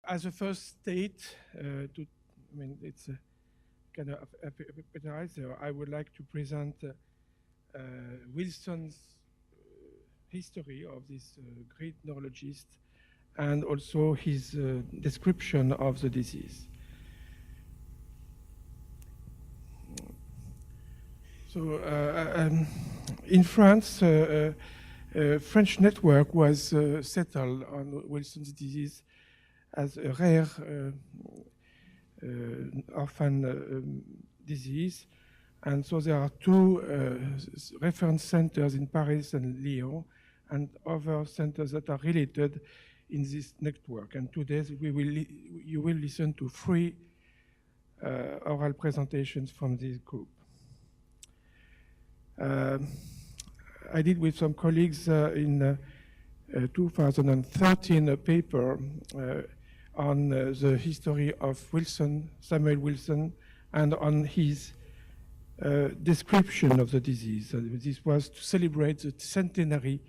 as a first state, it's a kind of appetizer, I would like to present Wilson's history of this great neurologist and also his description of the disease. So in France, French network was settled on Wilson's disease as a rare orphan disease. And so there are two reference centers in Paris and Lyon, and other centers that are related in this network. And today you will listen to 3 oral presentations from this group. I did with some colleagues in 2013 a paper on the history of Wilson, Samuel Wilson, and on his description of the disease. This was to celebrate the centenary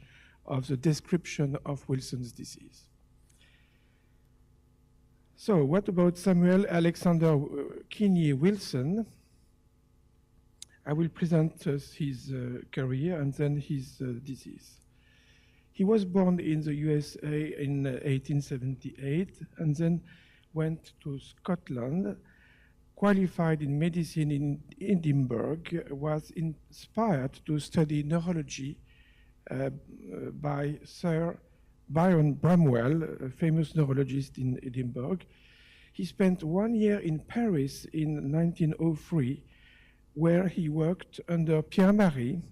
of the description of Wilson's disease. So what about Samuel Alexander Kinnier Wilson? I will present his career and then his disease. He was born in the USA in 1878 and then went to Scotland, qualified in medicine in Edinburgh, was inspired to study neurology by Sir Baron Bramwell, a famous neurologist in Edinburgh. He spent 1 year in Paris in 1903, where he worked under Pierre Marie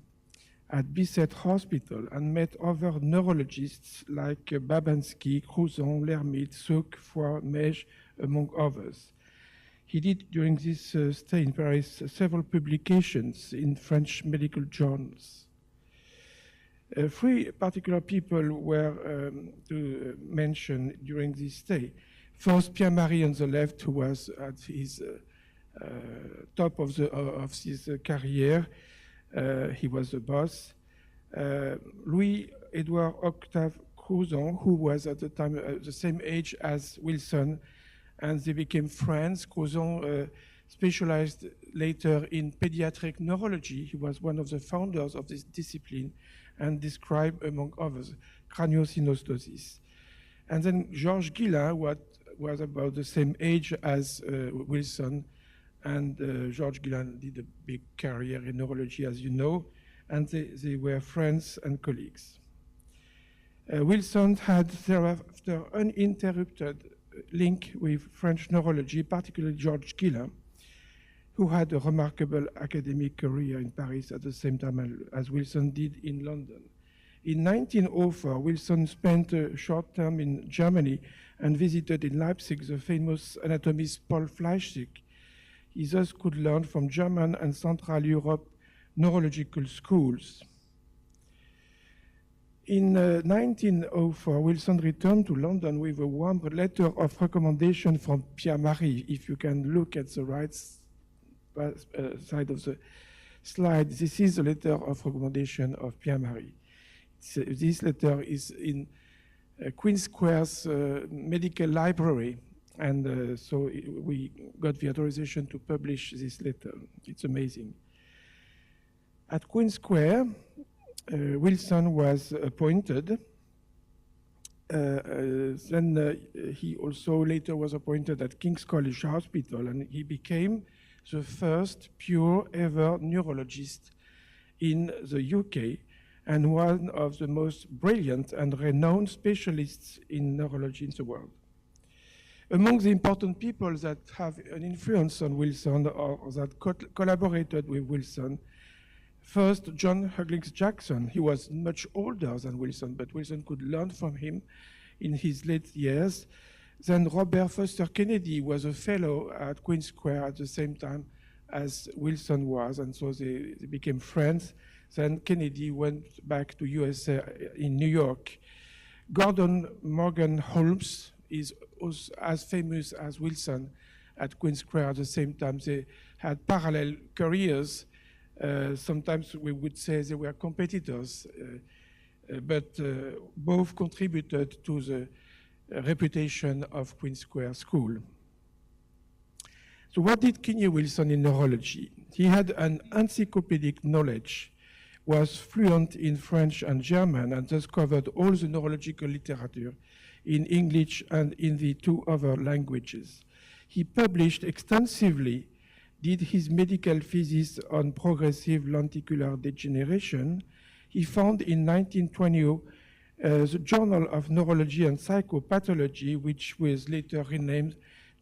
at Bicêtre Hospital and met other neurologists like Babanski, Cruzon, Lermite, Souk, Foix, Mege, among others. He did, during this stay in Paris, several publications in French medical journals. 3 particular people were to mention during this stay. First, Pierre Marie on the left, who was at his top of his career. He was the boss. Louis-Édouard Octave Cruzon, who was at the time the same age as Wilson, and they became friends. Cruzon specialized later in pediatric neurology. He was one of the founders of this discipline and described, among others, craniosynostosis. And then Georges Guillain, was about the same age as Wilson, and Georges Guillain did a big career in neurology, as you know, and they were friends and colleagues. Wilson had thereafter uninterrupted link with French neurology, particularly Georges Guillain, who had a remarkable academic career in Paris at the same time as Wilson did in London. In 1904, Wilson spent a short term in Germany and visited in Leipzig the famous anatomist Paul Fleischig. He thus could learn from German and Central Europe neurological schools. In 1904, Wilson returned to London with a warm letter of recommendation from Pierre Marie. If you can look at the right side of the slide, this is the letter of recommendation of Pierre Marie. This letter is in Queen Square's medical library, and so we got the authorization to publish this letter. It's amazing. At Queen Square, Wilson was appointed. Then he also later was appointed at King's College Hospital, and he became the first pure ever neurologist in the UK and one of the most brilliant and renowned specialists in neurology in the world. Among the important people that have an influence on Wilson or that collaborated with Wilson, first, John Huggins Jackson. He was much older than Wilson, but Wilson could learn from him in his late years. Then Robert Foster Kennedy was a fellow at Queen Square at the same time as Wilson was, and so they became friends. Then Kennedy went back to USA in New York. Gordon Morgan Holmes is also as famous as Wilson at Queen Square at the same time. They had parallel careers. Sometimes we would say they were competitors, but both contributed to the reputation of Queen Square School. So what did Kinnier Wilson in neurology? He had an encyclopedic knowledge, was fluent in French and German, and thus covered all the neurological literature in English and in the two other languages. He published extensively, did his medical thesis on progressive lenticular degeneration. He found in 1920 the Journal of Neurology and Psychopathology, which was later renamed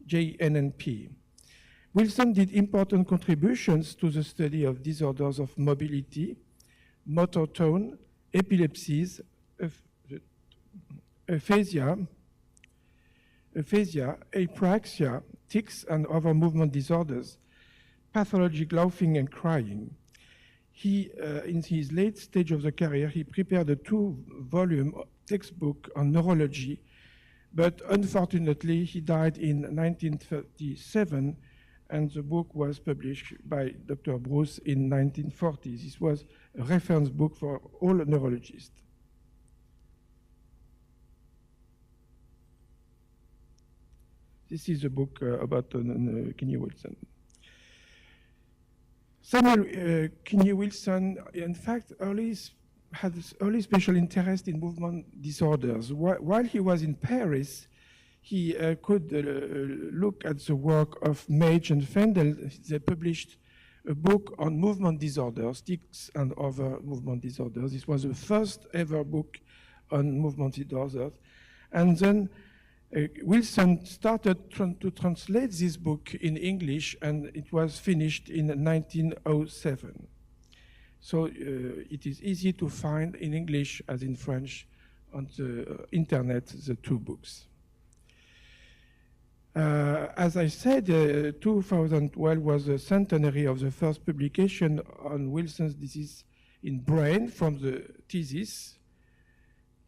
JNNP. Wilson did important contributions to the study of disorders of mobility, motor tone, epilepsies, aphasia, apraxia, tics, and other movement disorders, pathologic laughing and crying. He, in his late stage of the career, he prepared a 2-volume textbook on neurology, but unfortunately, he died in 1937, and the book was published by Dr. Broussolle in 1940. This was a reference book for all neurologists. This is a book about Kinnier Wilson. Samuel Kinnier Wilson, in fact, had early special interest in movement disorders. While he was in Paris, he could look at the work of Mage and Fendel. They published a book on movement disorders, tics and other movement disorders. This was the first ever book on movement disorders. And then Wilson started to translate this book in English, and it was finished in 1907. So it is easy to find in English as in French on the internet, the 2 books. As I said, 2012 was the centenary of the first publication on Wilson's disease in brain from the thesis,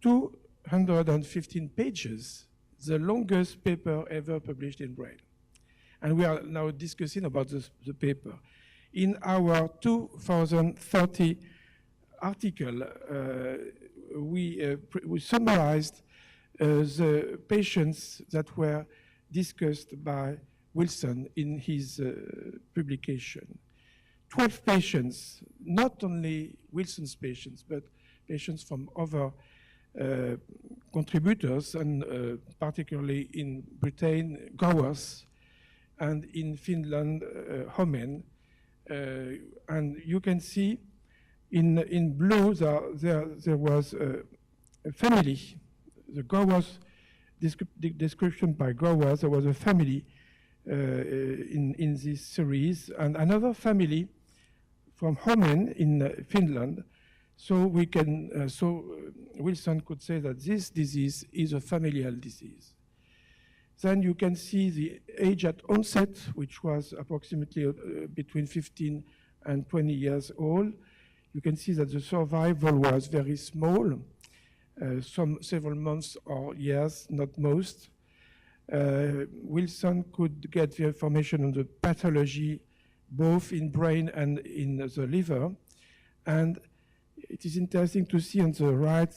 215 pages, the longest paper ever published in brain. And we are now discussing about the paper. In our 2030 article, we summarized the patients that were discussed by Wilson in his publication. 12 patients, not only Wilson's patients, but patients from other contributors, and particularly in Britain, Gowers, and in Finland, Homen. And you can see in blue there was a family, the Gowers description by Gowers. There was a family in this series, and another family from Homen in Finland. So we can, Wilson could say that this disease is a familial disease. Then you can see the age at onset, which was approximately between 15 and 20 years old. You can see that the survival was very small, several months or years, not most. Wilson could get the information on the pathology both in brain and in the liver. And it is interesting to see on the right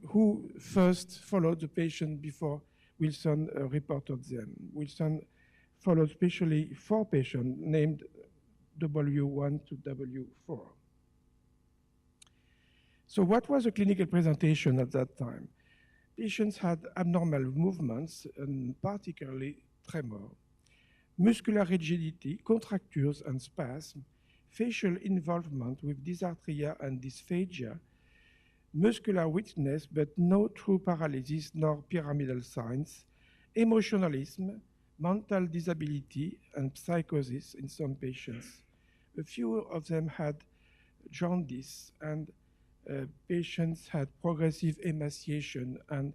who first followed the patient before Wilson reported them. Wilson followed especially 4 patients named W1 to W4. So what was the clinical presentation at that time? Patients had abnormal movements, and particularly tremor, muscular rigidity, contractures and spasm, facial involvement with dysarthria and dysphagia, muscular weakness, but no true paralysis nor pyramidal signs, emotionalism, mental disability, and psychosis in some patients. A few of them had jaundice, and patients had progressive emaciation and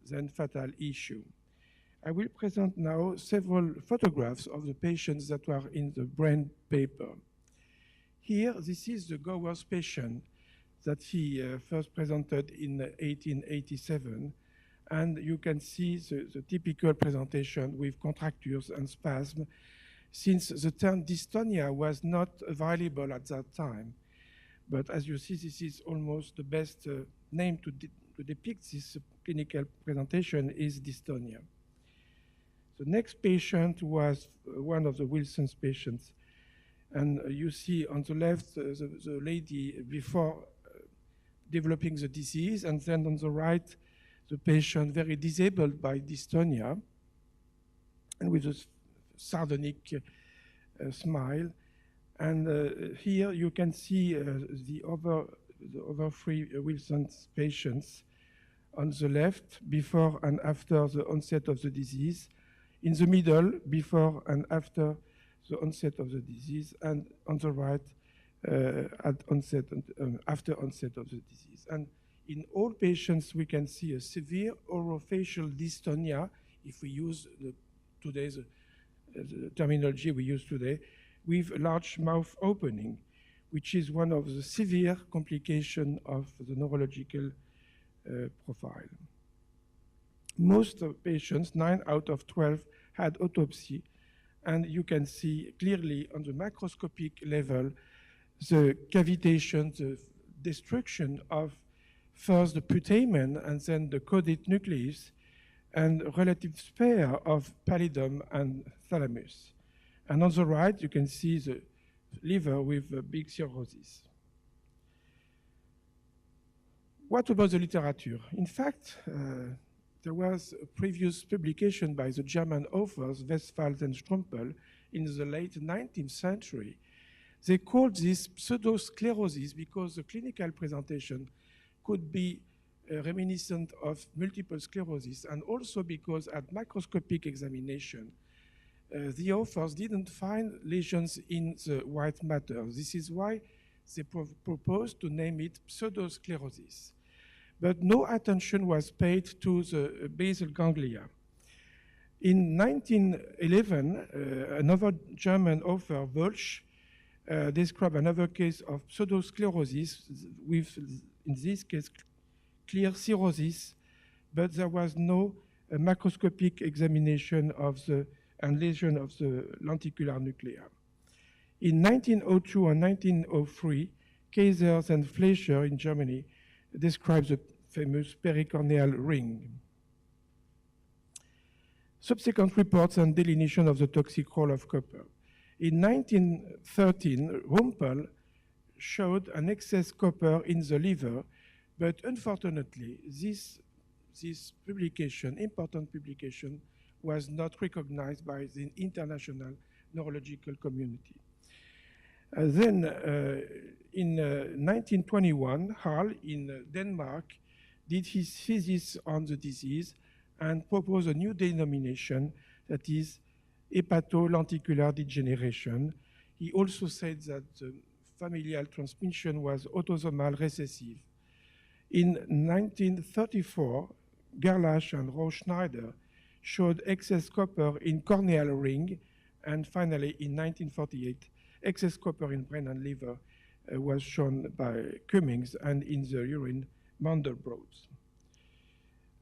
then fatal issue. I will present now several photographs of the patients that were in the brain paper. Here, this is the Gowers patient that he first presented in 1887. And you can see the typical presentation with contractures and spasm, since the term dystonia was not available at that time. But as you see, this is almost the best name to depict this clinical presentation is dystonia. The next patient was one of the Wilson's patients. And you see on the left the lady before developing the disease, and then on the right, the patient very disabled by dystonia, and with a sardonic smile. And here you can see the other three Wilson's patients on the left, before and after the onset of the disease, in the middle, before and after the onset of the disease, and on the right, after onset of the disease. And in all patients, we can see a severe orofacial dystonia, if we use today's the terminology we use today, with a large mouth opening, which is one of the severe complications of the neurological profile. Most of patients, 9 out of 12, had autopsy, and you can see clearly on the macroscopic level the cavitation, the destruction of first the putamen and then the caudate nucleus, and relative spare of pallidum and thalamus. And on the right, you can see the liver with a big cirrhosis. What about the literature? In fact, there was a previous publication by the German authors Westphal and Strumpel in the late 19th century. They called this pseudosclerosis because the clinical presentation could be reminiscent of multiple sclerosis, and also because at macroscopic examination, the authors didn't find lesions in the white matter. This is why they proposed to name it pseudosclerosis. But no attention was paid to the basal ganglia. In 1911, another German author, Wolsch, described another case of pseudosclerosis with, in this case, clear cirrhosis, but there was no macroscopic examination of the and lesion of the lenticular nuclei. In 1902 and 1903, Kaisers and Fleischer in Germany described the famous pericorneal ring. Subsequent reports and delineation of the toxic role of copper. In 1913, Rumpel showed an excess copper in the liver, but unfortunately, this publication, important publication, was not recognized by the international neurological community. Then in 1921, Hall in Denmark did his thesis on the disease and proposed a new denomination, that is hepatolenticular degeneration. He also said that the familial transmission was autosomal recessive. In 1934, Gerlach and Rauschneider showed excess copper in corneal ring, and finally in 1948, excess copper in brain and liver was shown by Cummings, and in the urine, Mandelbrot.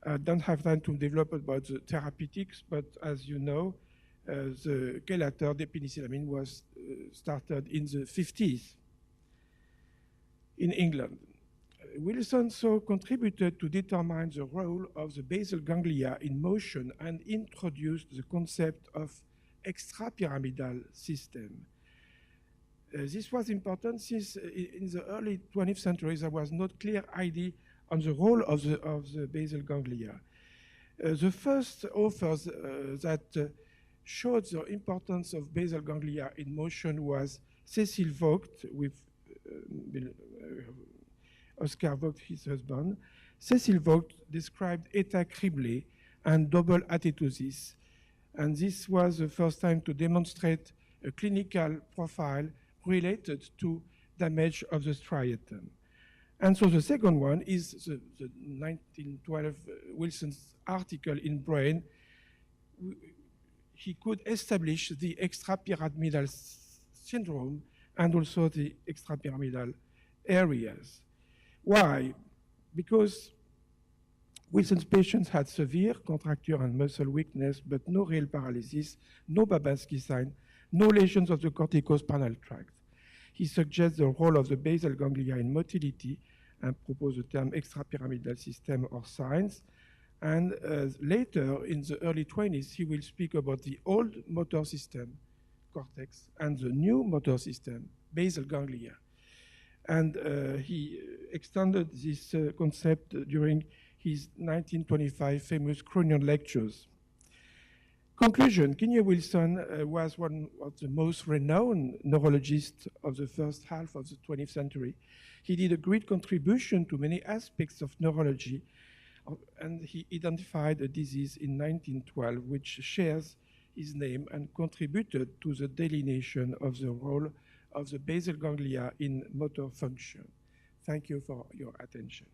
I don't have time to develop about the therapeutics, but as you know, the chelator, penicillamine, was started in the 50s in England. Wilson so contributed to determine the role of the basal ganglia in motion and introduced the concept of extrapyramidal system. This was important since in the early 20th century there was not clear idea on the role of the basal ganglia. The first authors that showed the importance of basal ganglia in motion was Cecil Vogt with Oscar Vogt, his husband. Cecil Vogt described eta criblé and double atetosis, and this was the first time to demonstrate a clinical profile related to damage of the striatum. And so the second one is the 1912 Wilson's article in Brain. He could establish the extrapyramidal syndrome and also the extrapyramidal areas. Why? Because Wilson's patients had severe contracture and muscle weakness, but no real paralysis, no Babinski sign, no lesions of the corticospinal tract. He suggests the role of the basal ganglia in motility and proposed the term extrapyramidal system or signs. And later, in the early 20s, he will speak about the old motor system, cortex, and the new motor system, basal ganglia. And he extended this concept during his 1925 famous Cranial lectures. Conclusion, Kinnier Wilson was one of the most renowned neurologists of the first half of the 20th century. He did a great contribution to many aspects of neurology, and he identified a disease in 1912 which shares his name and contributed to the delineation of the role of the basal ganglia in motor function. Thank you for your attention.